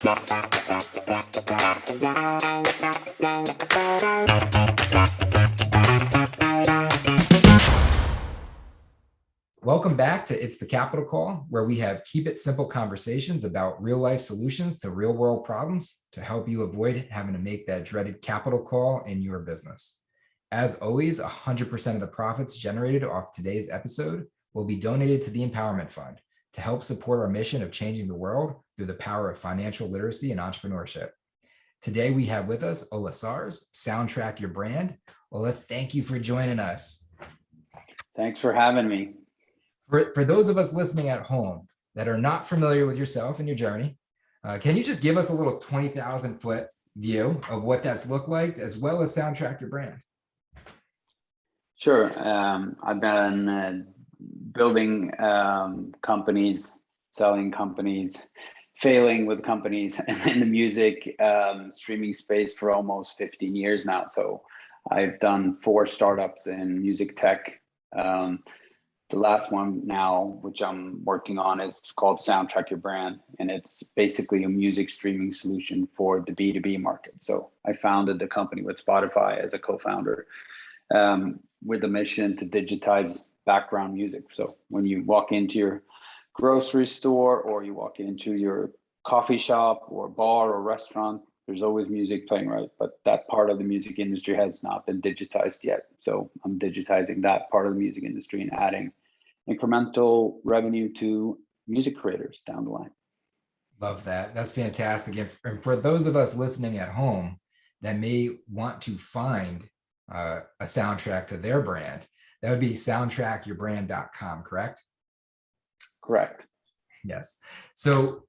Welcome back to It's the Capital Call, where we have keep it simple conversations about real life solutions to real world problems to help you avoid having to make that dreaded capital call in your business. As always, 100% of the profits generated off today's episode will be donated to the Empowerment Fund to help support our mission of changing the world through the power of financial literacy and entrepreneurship. Today, we have with us Ola Sars, Soundtrack Your Brand. Ola, thank you for joining us. Thanks for having me. For those of us listening at home that are not familiar with yourself and your journey, can you just give us a little 20,000 foot view of what that's looked like, as well as Soundtrack Your Brand? Sure. I've been building companies, selling companies, failing with companies in the music streaming space for almost 15 years now. So I've done 4 startups in music tech. The last one now, which I'm working on, is called Soundtrack Your Brand, and it's basically a music streaming solution for the B2B market. So I founded the company with Spotify as a co-founder with a mission to digitize background music. So when you walk into your grocery store or you walk into your coffee shop or bar or restaurant, there's always music playing, right? But that part of the music industry has not been digitized yet. So I'm digitizing that part of the music industry and adding incremental revenue to music creators down the line. Love that. That's fantastic. And for those of us listening at home that may want to find a soundtrack to their brand, that would be soundtrackyourbrand.com, correct? Correct. Yes. So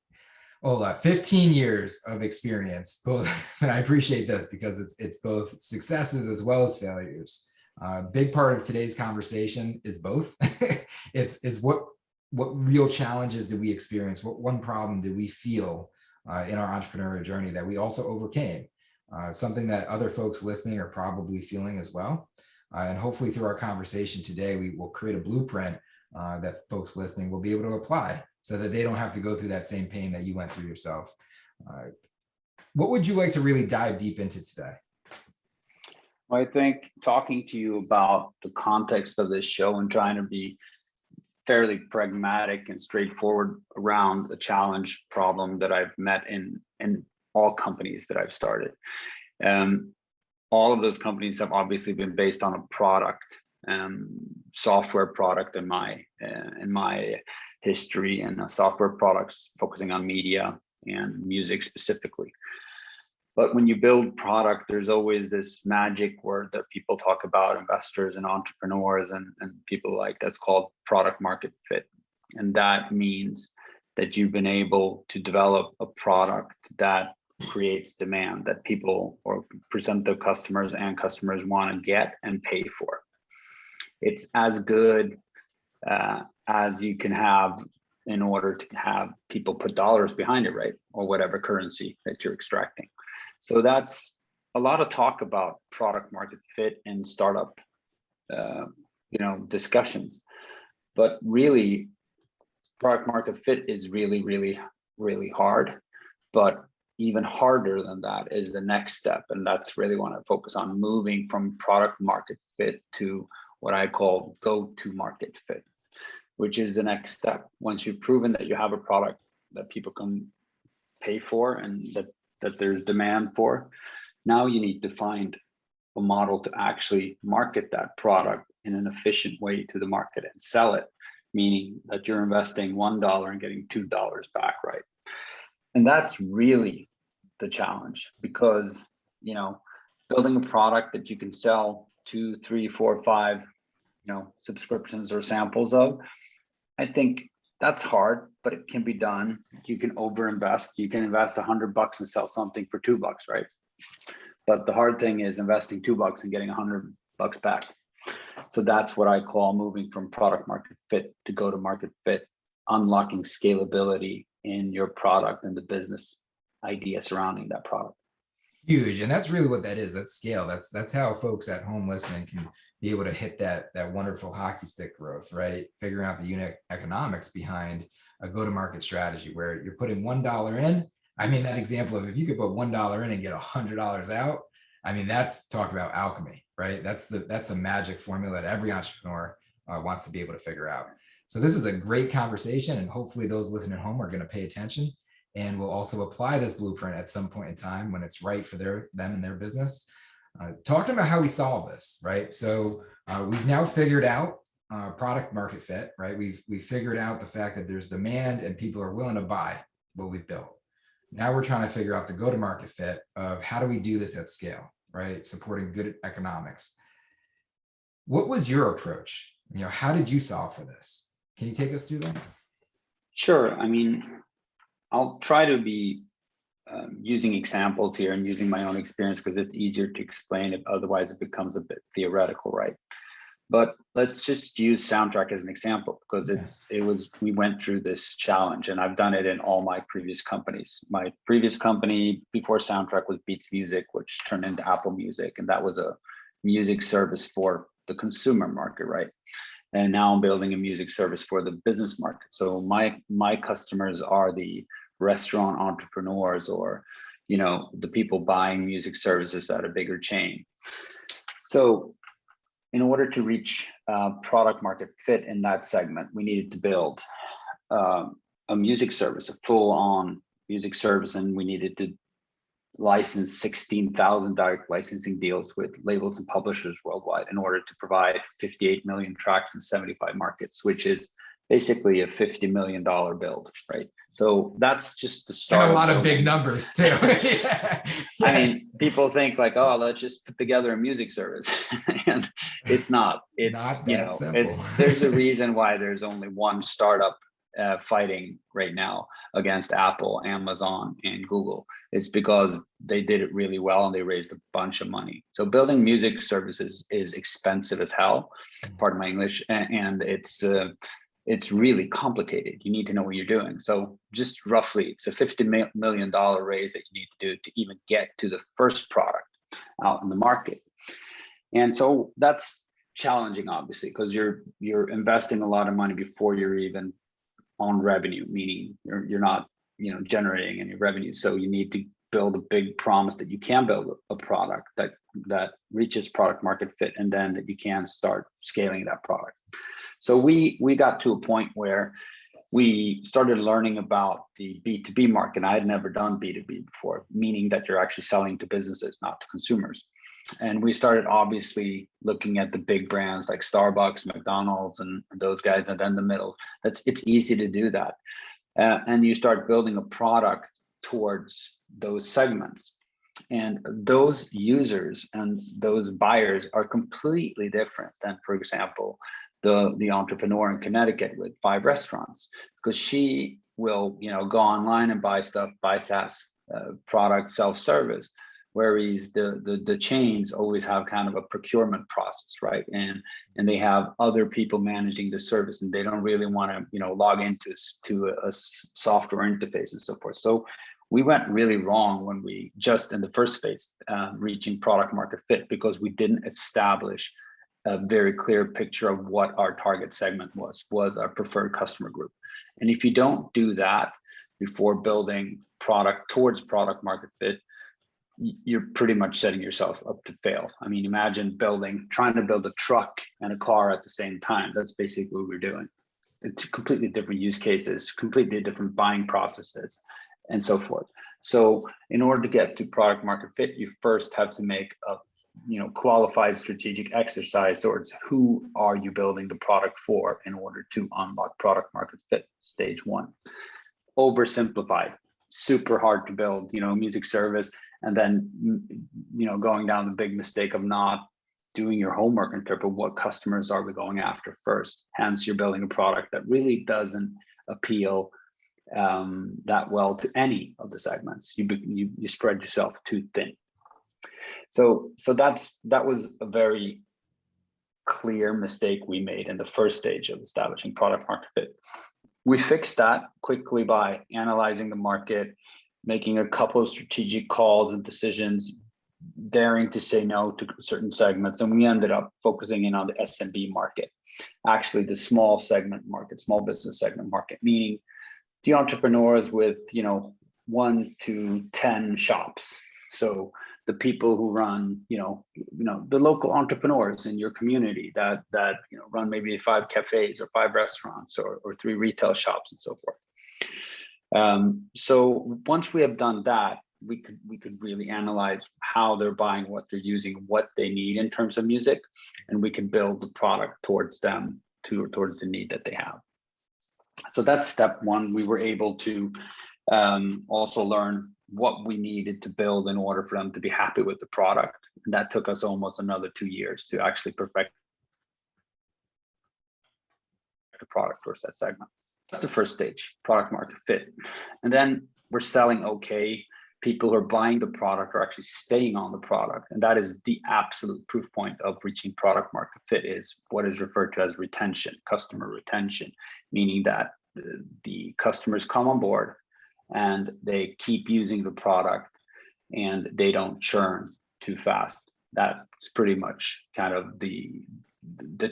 Ola, 15 years of experience, both, and I appreciate this because it's both successes as well as failures. Big part of today's conversation is both. it's what real challenges did we experience? What one problem did we feel in our entrepreneurial journey that we also overcame? Something that other folks listening are probably feeling as well. And hopefully through our conversation today, we will create a blueprint that folks listening will be able to apply so that they don't have to go through that same pain that you went through yourself. What would you like to really dive deep into today? Well, I think talking to you about the context of this show and trying to be fairly pragmatic and straightforward around the challenge problem that I've met in all companies that I've started. All of those companies have obviously been based on a product, software product in my history, and software products focusing on media and music specifically. But when you build product, there's always this magic word that people talk about, investors and entrepreneurs and people like, that's called product market fit. And that means that you've been able to develop a product that creates demand that people or present their customers and customers want to get and pay for. It's as good as you can have in order to have people put dollars behind it, right? Or whatever currency that you're extracting. So that's a lot of talk about product market fit in startup, discussions. But really, product market fit is really, really, really hard. But even harder than that is the next step, and that's really what I focus on: moving from product market fit to what I call go-to-market fit, which is the next step. Once you've proven that you have a product that people can pay for and that there's demand for, now you need to find a model to actually market that product in an efficient way to the market and sell it, meaning that you're investing $1 and getting $2 back, right? And that's really the challenge, because building a product that you can sell 2, 3, 4, 5 subscriptions or samples of, I think that's hard, but it can be done. You can overinvest. You can invest $100 and sell something for $2, right? But the hard thing is investing $2 and getting $100 back. So that's what I call moving from product market fit to go to market fit, unlocking scalability in your product and the business idea surrounding that product. Huge. And that's really what that is. That's scale. That's how folks at home listening can be able to hit that wonderful hockey stick growth, right? Figuring out the unit economics behind a go-to-market strategy where you're putting $1 in I mean, that example of if you could put $1 in and get $100 out, I mean, that's talk about alchemy, right? That's the magic formula that every entrepreneur wants to be able to figure out. So this is a great conversation, and hopefully those listening at home are going to pay attention and will also apply this blueprint at some point in time when it's right for them and their business. Talking about how we solve this, right? So we've now figured out product market fit, right? We've figured out the fact that there's demand and people are willing to buy what we've built. Now we're trying to figure out the go-to-market fit of how do we do this at scale, right? Supporting good economics. What was your approach? How did you solve for this? Can you take us through that? Sure. I mean, I'll try to be using examples here and using my own experience because it's easier to explain it. Otherwise, it becomes a bit theoretical, right? But let's just use Soundtrack as an example because we went through this challenge, and I've done it in all my previous companies. My previous company before Soundtrack was Beats Music, which turned into Apple Music, and that was a music service for the consumer market, right? And now I'm building a music service for the business market. So my customers are the restaurant entrepreneurs or the people buying music services at a bigger chain. So in order to reach product market fit in that segment, we needed to build a music service, a full-on music service, and we needed to license 16,000 direct licensing deals with labels and publishers worldwide in order to provide 58 million tracks in 75 markets, which is basically a $50 million build, right? So that's just the start. And a lot of big numbers too. Yes. I mean, people think like, oh, let's just put together a music service, and it's not. It's not that simple. there's a reason why there's only one startup fighting right now against Apple, Amazon, and Google. It's because they did it really well and they raised a bunch of money. So building music services is expensive as hell, pardon my English, and it's really complicated. You need to know what you're doing. So just roughly, it's a $50 million raise that you need to do to even get to the first product out in the market. And so that's challenging, obviously, because you're investing a lot of money before you're even on revenue, meaning you're not generating any revenue. So you need to build a big promise that you can build a product that reaches product market fit, and then that you can start scaling that product. So we got to a point where we started learning about the B2B market. I had never done B2B before, meaning that you're actually selling to businesses, not to consumers. And we started obviously looking at the big brands like Starbucks, McDonald's, and those guys, and then the middle. It's easy to do that. And you start building a product towards those segments. And those users and those buyers are completely different than, for example, the entrepreneur in Connecticut with 5 restaurants, because she will go online and buy stuff, buy SaaS products, self-service. Whereas the chains always have kind of a procurement process, right? And they have other people managing the service, and they don't really want to log into a software interface and so forth. So we went really wrong when we just in the first phase reaching product market fit, because we didn't establish a very clear picture of what our target segment was our preferred customer group. And if you don't do that before building product towards product market fit, you're pretty much setting yourself up to fail. I mean, imagine trying to build a truck and a car at the same time. That's basically what we're doing. It's completely different use cases, completely different buying processes, and so forth. So in order to get to product market fit, you first have to make a qualified strategic exercise towards who are you building the product for in order to unlock product market fit, stage 1. Oversimplified, super hard to build, music service, and then, going down the big mistake of not doing your homework in terms of what customers are we going after first. Hence, you're building a product that really doesn't appeal that well to any of the segments. You spread yourself too thin. So that was a very clear mistake we made in the first stage of establishing product market fit. We fixed that quickly by analyzing the market, making a couple of strategic calls and decisions, daring to say no to certain segments. And we ended up focusing in on the SMB market, actually the small segment market, small business segment market, meaning the entrepreneurs with, 1 to 10 shops. So the people who run, the local entrepreneurs in your community that run maybe 5 cafes or 5 restaurants or 3 retail shops and so forth. So once we have done that, we could really analyze how they're buying, what they're using, what they need in terms of music, and we can build the product towards them, towards the need that they have. So that's step 1. We were able to also learn what we needed to build in order for them to be happy with the product. And that took us almost another 2 years to actually perfect the product towards that segment. That's the first stage, product market fit. And then we're selling okay. People who are buying the product are actually staying on the product. And that is the absolute proof point of reaching product market fit, is what is referred to as retention, customer retention, meaning that the customers come on board and they keep using the product and they don't churn too fast. That's pretty much kind of the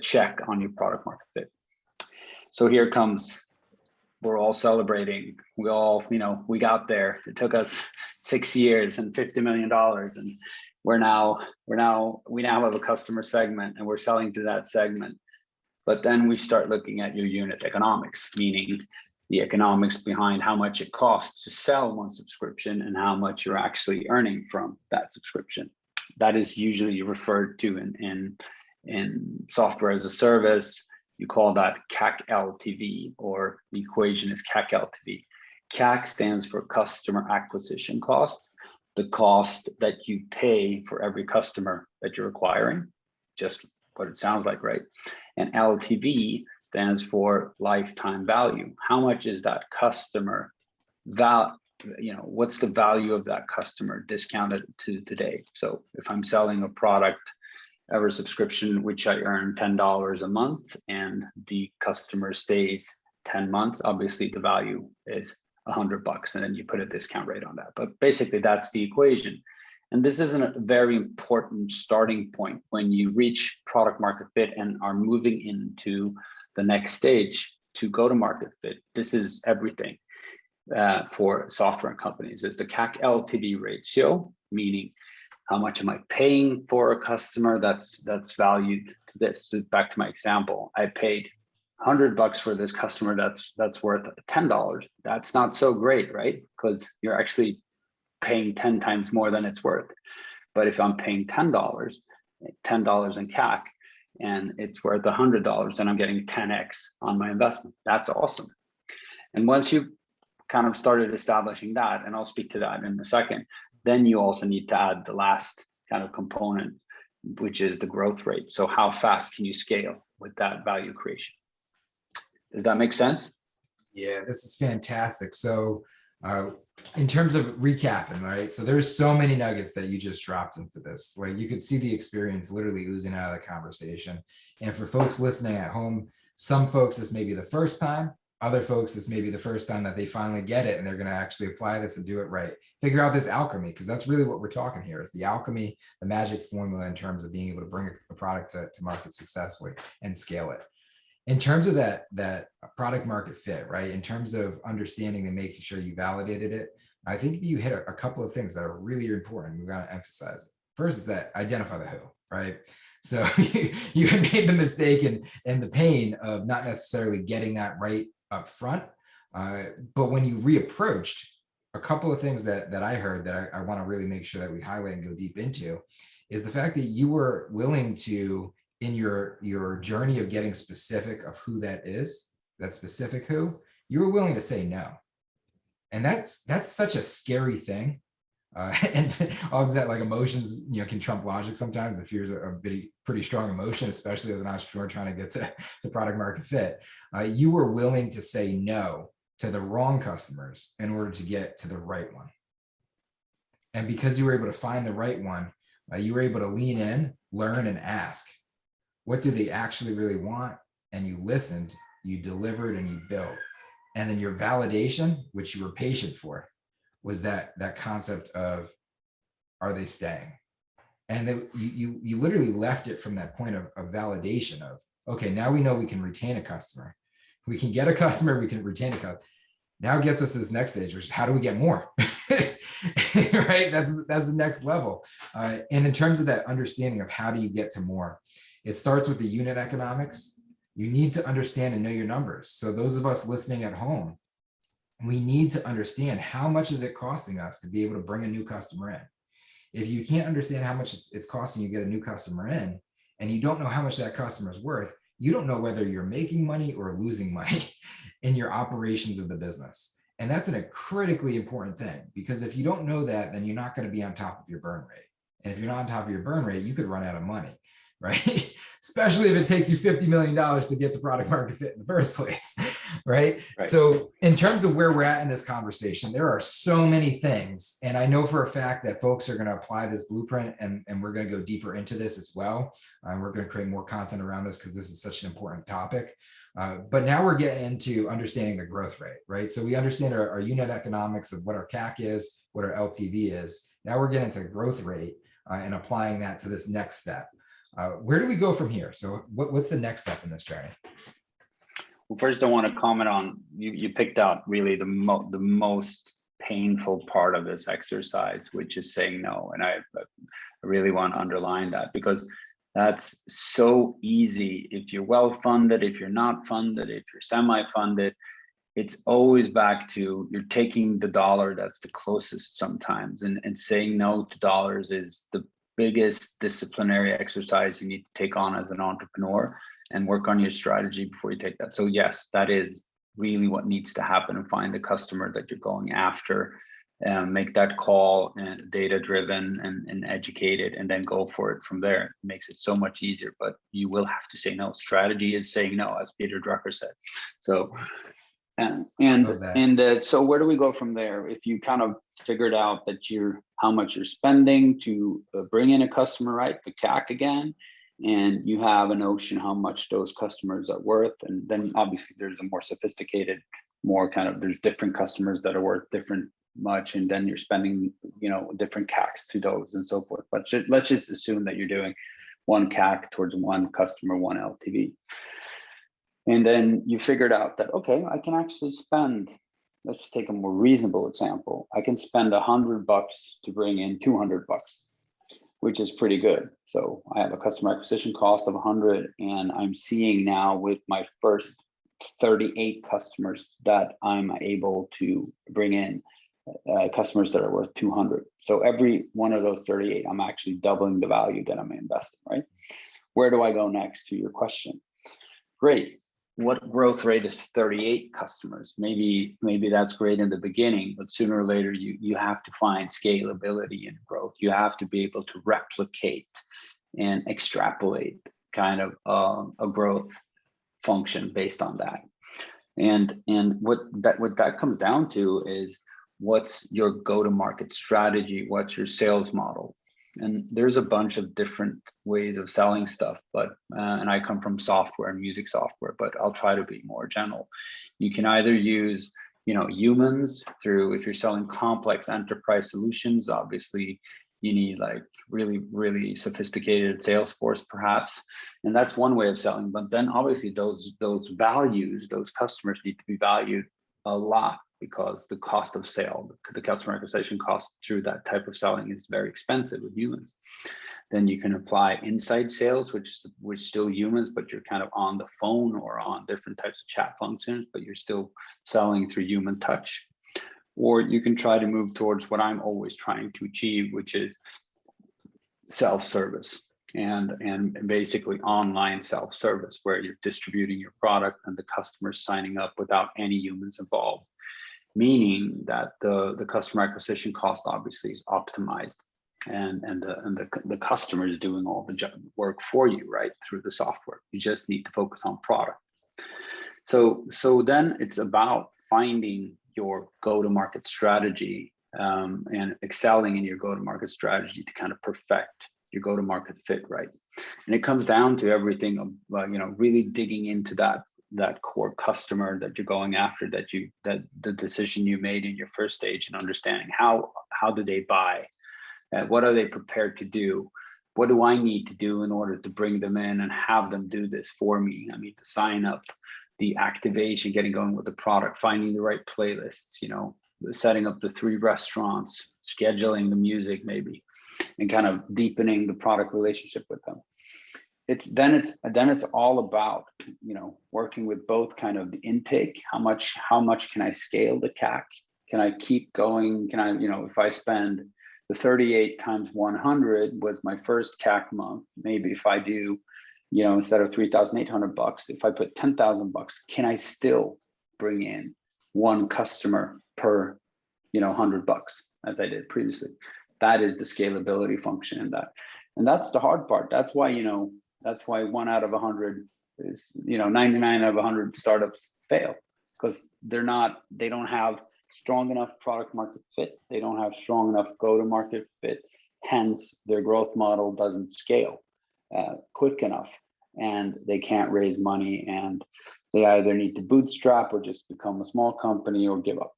check on your product market fit. So here comes, we're all celebrating. We all, we got there. It took us 6 years and $50 million. And we now have a customer segment and we're selling to that segment. But then we start looking at your unit economics, meaning the economics behind how much it costs to sell one subscription and how much you're actually earning from that subscription. That is usually referred to in software as a service. You call that CAC LTV, or the equation is CAC LTV. CAC stands for customer acquisition cost, the cost that you pay for every customer that you're acquiring, just what it sounds like, right? And LTV stands for lifetime value. How much is that customer value? What's the value of that customer discounted to today? So if I'm selling a product ever subscription, which I earn $10 a month, and the customer stays 10 months, obviously the value is $100, and then you put a discount rate on that. But basically that's the equation. And this is a very important starting point when you reach product market fit and are moving into the next stage to go to market fit. This is everything for software companies, is the CAC LTV ratio, meaning how much am I paying for a customer that's valued to this. So back to my example, I paid $100 for this customer that's worth $10. That's not so great, right? Because you're actually paying 10 times more than it's worth. But if I'm paying $10 in CAC, and it's worth $100, then I'm getting 10x on my investment. That's awesome. And once you kind of started establishing that, and I'll speak to that in a second, then you also need to add the last kind of component, which is the growth rate. So how fast can you scale with that value creation? Does that make sense? Yeah, this is fantastic. So in terms of recapping, right? So there's so many nuggets that you just dropped into this. Like, you could see the experience literally oozing out of the conversation. And for folks listening at home, some folks, this may be the first time. Other folks, this may be the first time that they finally get it and they're going to actually apply this and do it right. Figure out this alchemy, because that's really what we're talking here, is the alchemy, the magic formula in terms of being able to bring a product to market successfully and scale it. In terms of that product market fit, right? In terms of understanding and making sure you validated it, I think you hit a couple of things that are really important. We've got to emphasize it. First is that identify the who, right? So you had made the mistake and the pain of not necessarily getting that right up front. But when you reapproached, a couple of things that I heard that I want to really make sure that we highlight and go deep into is the fact that you were willing to, in your journey of getting specific of who that is, that specific who, you were willing to say no. And that's such a scary thing. And all that, like, emotions, can trump logic sometimes. And fear is a pretty strong emotion, especially as an entrepreneur trying to get to product market fit. You were willing to say no to the wrong customers in order to get to the right one. And because you were able to find the right one, you were able to lean in, learn, and ask, what do they actually really want? And you listened, you delivered, and you built. And then your validation, which you were patient for, was that concept of, are they staying? And then you literally left it from that point of validation of, okay, now we know we can retain a customer. We can get a customer, we can retain a customer. Now it gets us to this next stage, which is how do we get more? Right? That's the next level. And in terms of that understanding of how do you get to more, it starts with the unit economics. You need to understand and know your numbers. So those of us listening at home, we need to understand how much is it costing us to be able to bring a new customer in. If you can't understand how much it's costing you to get a new customer in, and you don't know how much that customer is worth, you don't know whether you're making money or losing money in your operations of the business. And that's a critically important thing, because if you don't know that, then you're not going to be on top of your burn rate. And if you're not on top of your burn rate, you could run out of money, right? Especially if it takes you $50 million to get to product market fit in the first place, right? So in terms of where we're at in this conversation, there are so many things. And I know for a fact that folks are going to apply this blueprint, and we're going to go deeper into this as well. We're going to create more content around this because this is such an important topic. But now we're getting into understanding the growth rate, right? So we understand our unit economics of what our CAC is, what our LTV is. Now we're getting into growth rate and applying that to this next step. Where do we go from here? So what's the next step in this journey? Well, first I want to comment on, you picked out really the most painful part of this exercise, which is saying no. And I really want to underline that, because that's so easy. If you're well-funded, if you're not funded, if you're semi-funded, it's always back to you're taking the dollar that's the closest sometimes. And saying no to dollars is the biggest disciplinary exercise you need to take on as an entrepreneur, and work on your strategy before you take that. So yes, that is really what needs to happen, and find the customer that you're going after, make that call, and data driven and educated, and then go for it from there. It makes it so much easier, but you will have to say no. Strategy is saying no, as Peter Drucker said. So so where do we go from there? If you kind of figured out that how much you're spending to bring in a customer, right, the CAC again, and you have a notion how much those customers are worth, and then obviously there's a more sophisticated, there's different customers that are worth different much, and then you're spending, different CACs to those and so forth. But let's just assume that you're doing one CAC towards one customer, one LTV. And then you figured out that, okay, I can actually spend, let's take a more reasonable example. I can spend $100 to bring in $200, which is pretty good. So I have a customer acquisition cost of 100, and I'm seeing now with my first 38 customers that I'm able to bring in customers that are worth 200. So every one of those 38, I'm actually doubling the value that I'm investing, right? Where do I go next, to your question? Great. What growth rate is 38 customers? Maybe that's great in the beginning, but sooner or later you have to find scalability in growth. You have to be able to replicate and extrapolate kind of a growth function based on that. And what that comes down to is, what's your go-to-market strategy? What's your sales model? And there's a bunch of different ways of selling stuff, but and I come from software and music software, but I'll try to be more general. You can either use, humans through, if you're selling complex enterprise solutions, obviously you need like really, really sophisticated sales force perhaps. And that's one way of selling. But then obviously those values, those customers need to be valued a lot, because the cost of sale, the customer acquisition cost through that type of selling is very expensive with humans. Then you can apply inside sales, which still humans, but you're kind of on the phone or on different types of chat functions, but you're still selling through human touch. Or you can try to move towards what I'm always trying to achieve, which is self-service and basically online self-service, where you're distributing your product and the customer's signing up without any humans involved. Meaning that the customer acquisition cost obviously is optimized, and the customer is doing all the work for you, right, through the software. You just need to focus on product. So then it's about finding your go-to-market strategy and excelling in your go-to-market strategy to kind of perfect your go-to-market fit, right? And it comes down to everything of really digging into that core customer that you're going after, that the decision you made in your first stage, and understanding how do they buy, what are they prepared to do, what do I need to do in order to bring them in and have them do this for me. I need to sign up the activation, getting going with the product, finding the right playlists, setting up the 3 restaurants, scheduling the music maybe, and kind of deepening the product relationship with them. It's all about, working with both kind of the intake, how much can I scale the CAC? Can I keep going? Can I, if I spend the 38 times 100 was my first CAC month, maybe if I do, instead of $3,800, if I put $10,000, can I still bring in 1 customer per, $100 as I did previously? That is the scalability function in that. And that's the hard part. That's why, 1 out of 100 is, 99 out of 100 startups fail, because they don't have strong enough product market fit. They don't have strong enough go-to-market fit. Hence, their growth model doesn't scale quick enough, and they can't raise money, and they either need to bootstrap or just become a small company or give up.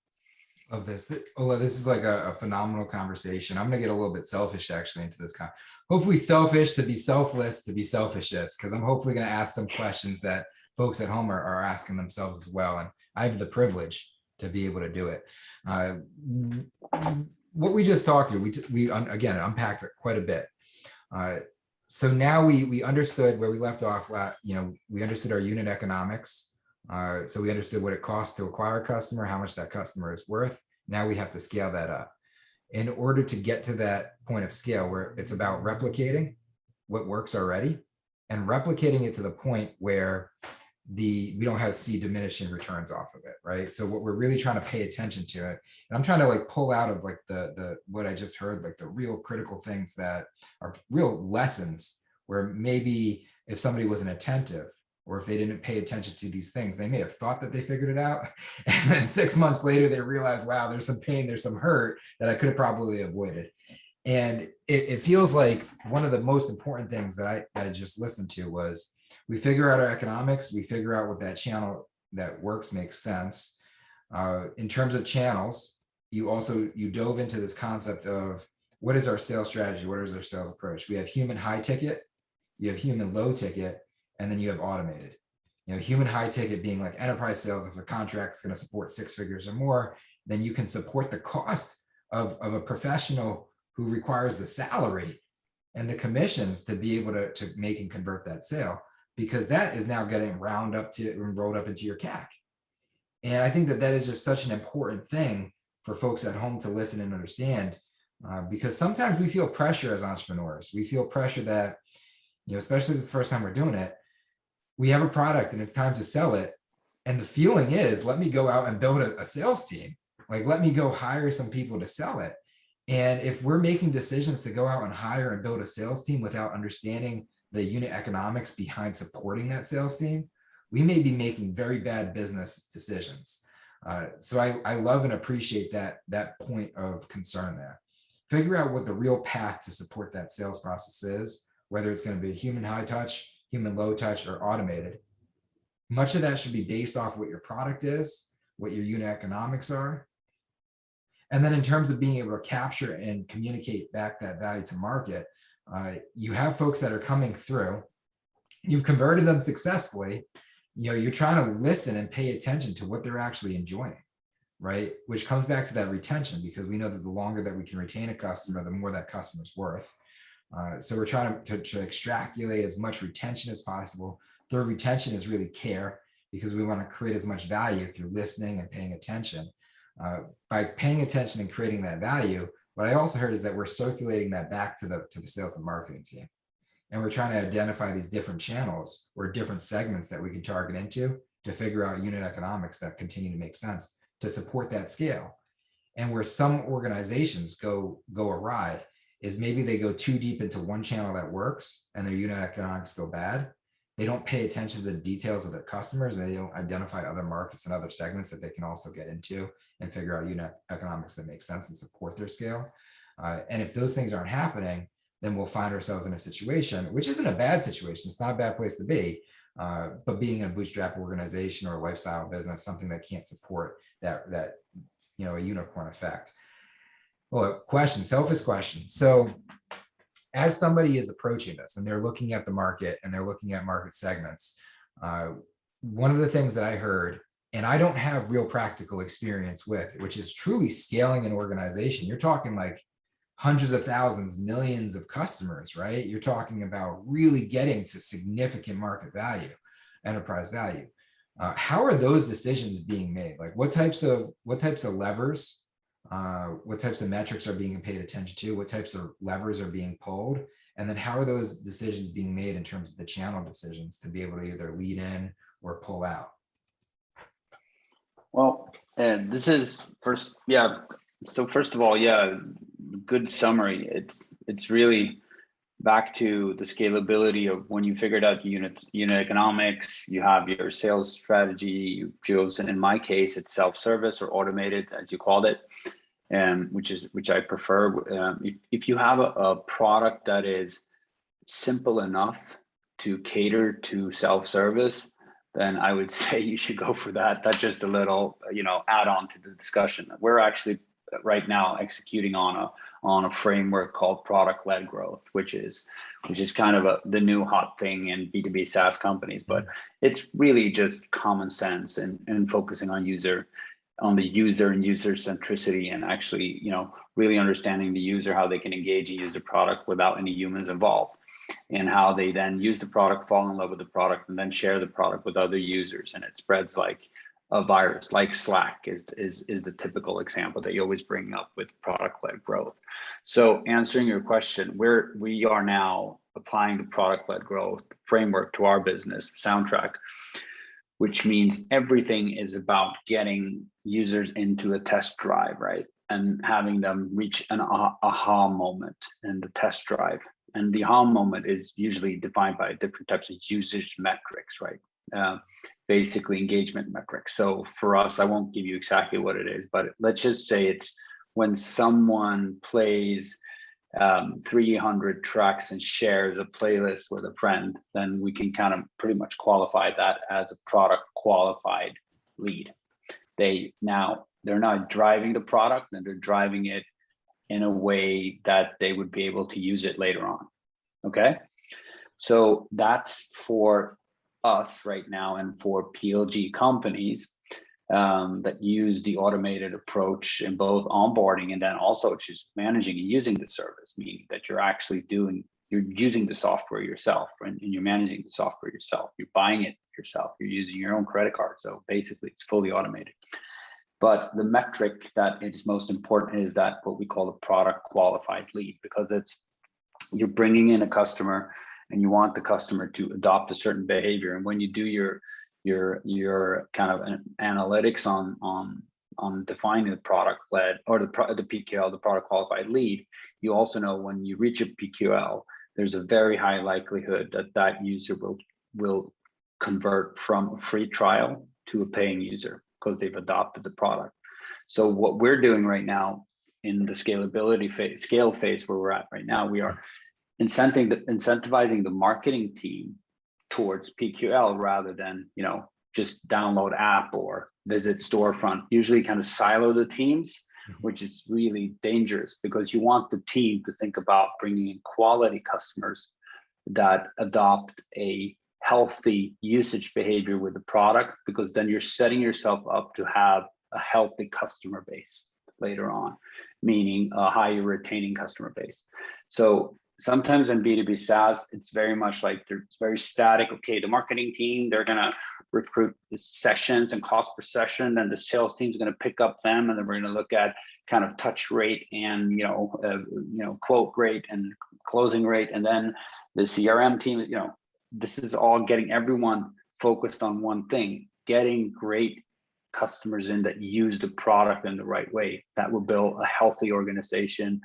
Of this, Ola, this is like a phenomenal conversation. I'm gonna get a little bit selfish actually into this. Hopefully selfish to be selfless, to be selfishness, because I'm hopefully gonna ask some questions that folks at home are asking themselves as well. And I have the privilege to be able to do it. What we just talked through, we again unpacked it quite a bit. So now we understood where we left off. We understood our unit economics. So we understood what it costs to acquire a customer, how much that customer is worth. Now we have to scale that up. In order to get to that point of scale where it's about replicating what works already and replicating it to the point where we don't see diminishing returns off of it, right? So what we're really trying to pay attention to it, and I'm trying to like pull out of like the what I just heard, like the real critical things that are real lessons, where maybe if somebody wasn't attentive or if they didn't pay attention to these things, they may have thought that they figured it out. And then 6 months later, they realize, wow, there's some pain, there's some hurt that I could have probably avoided. And it feels like one of the most important things that I just listened to was, we figure out our economics, we figure out what that channel that works makes sense. In terms of channels, you dove into this concept of what is our sales strategy, what is our sales approach? We have human high ticket, you have human low ticket, and then you have automated. Human high ticket being like enterprise sales. If a contract's going to support 6 figures or more, then you can support the cost of a professional who requires the salary and the commissions to be able to make and convert that sale, because that is now getting rolled up into your CAC. And I think that is just such an important thing for folks at home to listen and understand, because sometimes we feel pressure as entrepreneurs. We feel pressure that, especially if it's the first time we're doing it, we have a product and it's time to sell it. And the feeling is, let me go out and build a sales team. Like, let me go hire some people to sell it. And if we're making decisions to go out and hire and build a sales team without understanding the unit economics behind supporting that sales team, we may be making very bad business decisions. So I love and appreciate that point of concern there. Figure out what the real path to support that sales process is, whether it's going to be human high touch, human low touch, or automated. Much of that should be based off what your product is, what your unit economics are. And then in terms of being able to capture and communicate back that value to market, you have folks that are coming through, you've converted them successfully, you're trying to listen and pay attention to what they're actually enjoying, right? Which comes back to that retention, because we know that the longer that we can retain a customer, the more that customer's worth. So we're trying to extrapolate as much retention as possible. Third, retention is really care, because we want to create as much value through listening and paying attention. By paying attention and creating that value, what I also heard is that we're circulating that back to the sales and marketing team. And we're trying to identify these different channels or different segments that we can target into to figure out unit economics that continue to make sense to support that scale. And where some organizations go awry is maybe they go too deep into one channel that works and their unit economics go bad. They don't pay attention to the details of their customers, and they don't identify other markets and other segments that they can also get into and figure out unit economics that make sense and support their scale. And if those things aren't happening, then we'll find ourselves in a situation, which isn't a bad situation. It's not a bad place to be, but being in a bootstrap organization or a lifestyle business, something that can't support that a unicorn effect. Well, selfish question. So as somebody is approaching this and they're looking at the market and they're looking at market segments, one of the things that I heard, and I don't have real practical experience with, which is truly scaling an organization. You're talking like hundreds of thousands, millions of customers, right? You're talking about really getting to significant market value, enterprise value. How are those decisions being made? Like what types of levers, what types of metrics are being paid attention to? What types of levers are being pulled? And then how are those decisions being made in terms of the channel decisions to be able to either lead in or pull out? Well, and this is first, yeah. So first of all, yeah, good summary. It's really back to the scalability of when you figured out unit economics, you have your sales strategy, you've chosen, in my case, it's self-service or automated, as you called it, which I prefer. If you have a product that is simple enough to cater to self-service, then I would say you should go for that. That's just a little, add on to the discussion. We're actually right now executing on a framework called product-led growth, which is kind of the new hot thing in B2B SaaS companies, but it's really just common sense and focusing on the user and user centricity, and actually, really understanding the user, how they can engage and use the product without any humans involved, and how they then use the product, fall in love with the product, and then share the product with other users, and it spreads like a virus. Like Slack is the typical example that you always bring up with product-led growth. So answering your question, we are now applying the product-led growth framework to our business, Soundtrack, which means everything is about getting users into a test drive, right? And having them reach an aha moment in the test drive. And the aha moment is usually defined by different types of usage metrics, right? Basically engagement metrics. So for us, I won't give you exactly what it is, but let's just say it's when someone plays 300 tracks and shares a playlist with a friend, then we can kind of pretty much qualify that as a product qualified lead. They're not driving the product, and they're driving it in a way that they would be able to use it later on. Okay, so that's for us right now, and for PLG companies that use the automated approach in both onboarding and then also just managing and using the service, meaning that you're using the software yourself, and you're managing the software yourself. You're buying it yourself. You're using your own credit card. So basically, it's fully automated. But the metric that is most important is that what we call a product qualified lead, because you're bringing in a customer and you want the customer to adopt a certain behavior. And when you do your kind of analytics on defining the product led or the PQL, the product qualified lead, you also know when you reach a PQL, there's a very high likelihood that user will convert from a free trial to a paying user because they've adopted the product. So what we're doing right now in the scale phase where we're at right now, we are incentivizing the marketing team towards PQL rather than, just download app or visit storefront. Usually kind of silo the teams, which is really dangerous, because you want the team to think about bringing in quality customers that adopt a healthy usage behavior with the product, because then you're setting yourself up to have a healthy customer base later on, meaning a higher retaining customer base. So sometimes in B2B SaaS, it's very much like it's very static. Okay, the marketing team, they're gonna recruit the sessions and cost per session, and the sales team is gonna pick up them, and then we're gonna look at kind of touch rate and quote rate and closing rate, and then the CRM team. This is all getting everyone focused on one thing: getting great customers in that use the product in the right way. That will build a healthy organization.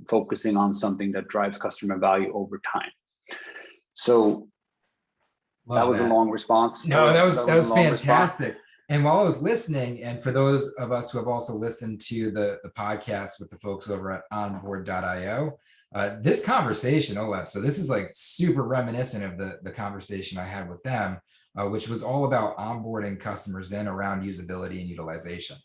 Focusing on something that drives customer value over time. So that was a long response. No, that was fantastic. And while I was listening, and for those of us who have also listened to the podcast with the folks over at onboard.io, this conversation, Ola, so this is like super reminiscent of the conversation I had with them, which was all about onboarding customers in around usability and utilization.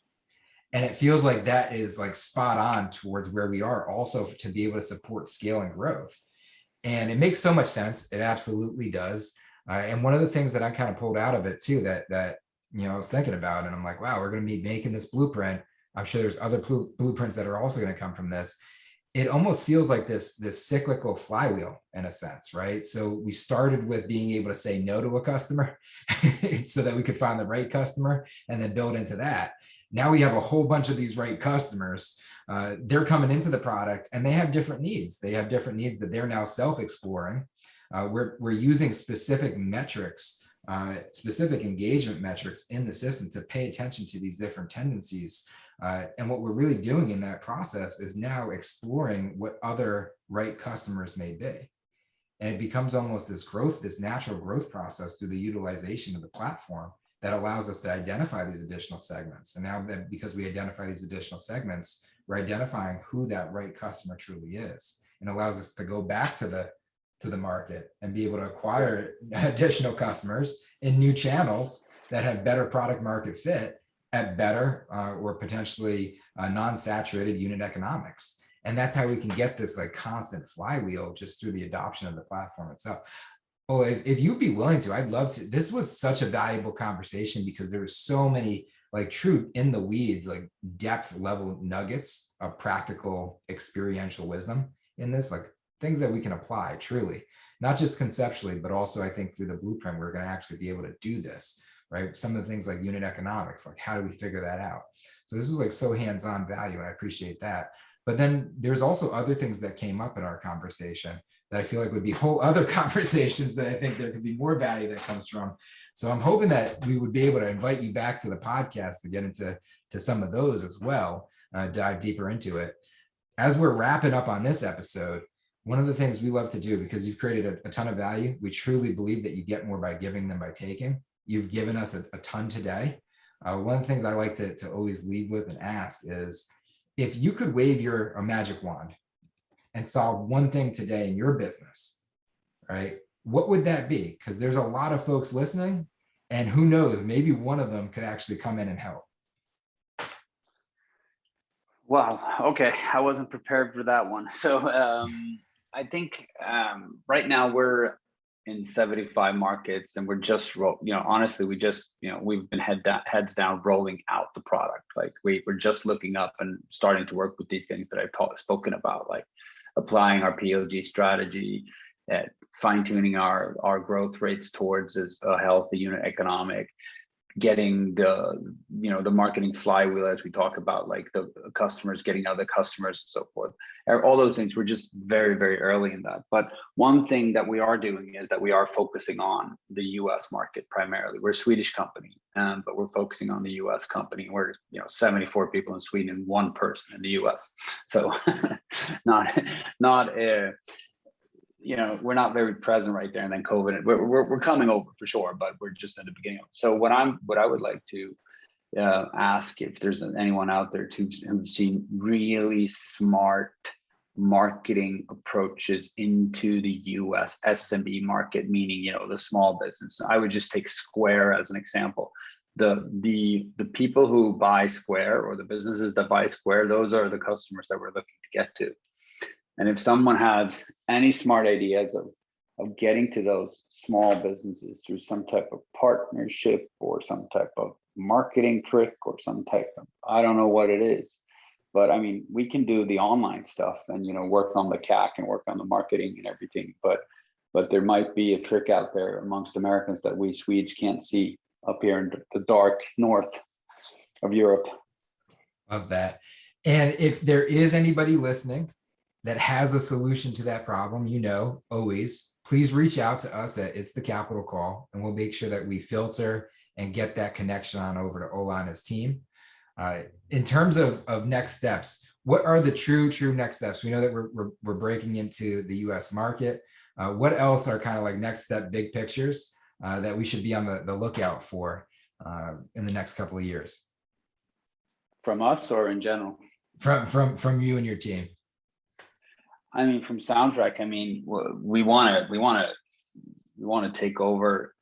And it feels like that is like spot on towards where we are also to be able to support scale and growth. And it makes so much sense. It absolutely does. And one of the things that I kind of pulled out of it too, that I was thinking about, and I'm like, wow, we're going to be making this blueprint. I'm sure there's other blueprints that are also going to come from this. It almost feels like this cyclical flywheel in a sense, right? So we started with being able to say no to a customer so that we could find the right customer and then build into that. Now we have a whole bunch of these right customers. They're coming into the product and they have different needs. They have different needs that they're now self-exploring. We're using specific metrics, specific engagement metrics in the system to pay attention to these different tendencies. And what we're really doing in that process is now exploring what other right customers may be. And it becomes almost this natural growth process through the utilization of the platform that allows us to identify these additional segments. And now that because we identify these additional segments, we're identifying who that right customer truly is, and allows us to go back to the market and be able to acquire additional customers in new channels that have better product market fit at better or potentially non-saturated unit economics. And that's how we can get this like constant flywheel just through the adoption of the platform itself. Oh, if you'd be willing to, I'd love to. This was such a valuable conversation because there was so many like true in the weeds, like depth level nuggets of practical experiential wisdom in this, like things that we can apply truly, not just conceptually, but also I think through the blueprint, we're going to actually be able to do this, right? Some of the things like unit economics, like how do we figure that out? So this was like so hands-on value, and I appreciate that. But then there's also other things that came up in our conversation that I feel like would be whole other conversations that I think there could be more value that comes from. So I'm hoping that we would be able to invite you back to the podcast to get into some of those as well, dive deeper into it. As we're wrapping up on this episode, one of the things we love to do, because you've created a ton of value, we truly believe that you get more by giving than by taking. You've given us a ton today. One of the things I like to always lead with and ask is, if you could wave a magic wand and solve one thing today in your business, right? What would that be? Because there's a lot of folks listening, and who knows, maybe one of them could actually come in and help. Wow. Okay. I wasn't prepared for that one. So I think right now we're in 75 markets, and we're just, honestly, we've been heads down rolling out the product. Like we're just looking up and starting to work with these things that I've spoken about, like applying our PLG strategy, fine tuning our growth rates towards a healthy unit economic, getting the marketing flywheel, as we talk about, like the customers getting other customers and so forth. All those things, we're just very, very early in that. But one thing that we are doing is that we are focusing on the US market primarily. We're a Swedish company, but we're focusing on the US company. We're 74 people in Sweden and 1 person in the US. So we're not very present right there. And then COVID, we're coming over for sure, but we're just at the beginning. So what I would like to ask, if there's anyone out there who's seen really smart marketing approaches into the US SME market, meaning the small business. I would just take Square as an example. The people who buy Square, or the businesses that buy Square, those are the customers that we're looking to get to. And if someone has any smart ideas of getting to those small businesses through some type of partnership or some type of marketing trick or some type of, I don't know what it is, but I mean, we can do the online stuff and, work on the CAC and work on the marketing and everything. But there might be a trick out there amongst Americans that we Swedes can't see up here in the dark north of Europe. Love that. And if there is anybody listening that has a solution to that problem, always, please reach out to us at It's the Capital Call, and we'll make sure that we filter and get that connection on over to Ola and his team. In terms of next steps, what are the true next steps? We know that we're breaking into the US market. What else are kind of like next step big pictures that we should be on the lookout for in the next couple of years? From us or in general? From you and your team. I mean, from Soundtrack, we want to take over.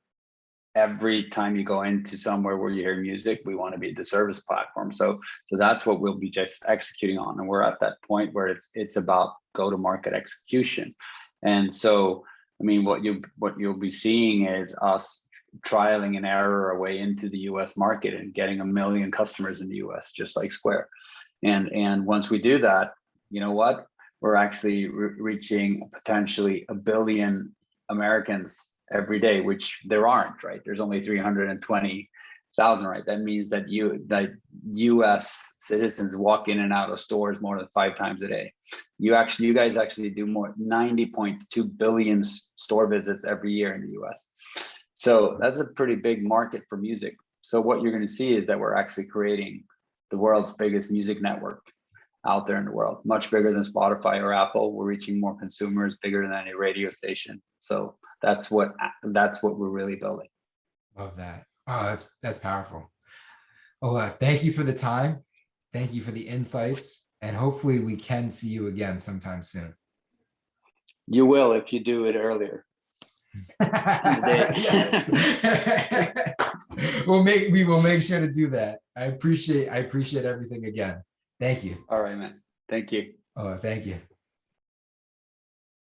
Every time you go into somewhere where you hear music, we want to be the service platform. So that's what we'll be just executing on. And we're at that point where it's about go-to-market execution. And so I mean, what you'll be seeing is us trialing and error our way into the US market and getting 1 million customers in the US, just like Square. And once we do that, you know what? We're actually reaching potentially 1 billion Americans every day, which there aren't, right? There's only 320,000, right? That means that US citizens walk in and out of stores more than 5 times a day. You guys actually do more 90.2 billion store visits every year in the US. So that's a pretty big market for music. So what you're going to see is that we're actually creating the world's biggest music network out there in the world, much bigger than Spotify or Apple. We're reaching more consumers, bigger than any radio station. So that's what we're really building. Love that. Oh, that's powerful. Ola, thank you for the time. Thank you for the insights. And hopefully we can see you again sometime soon. You will if you do it earlier. Yes. We will make sure to do that. I appreciate everything again. Thank you. All right, man. Thank you. Oh, thank you.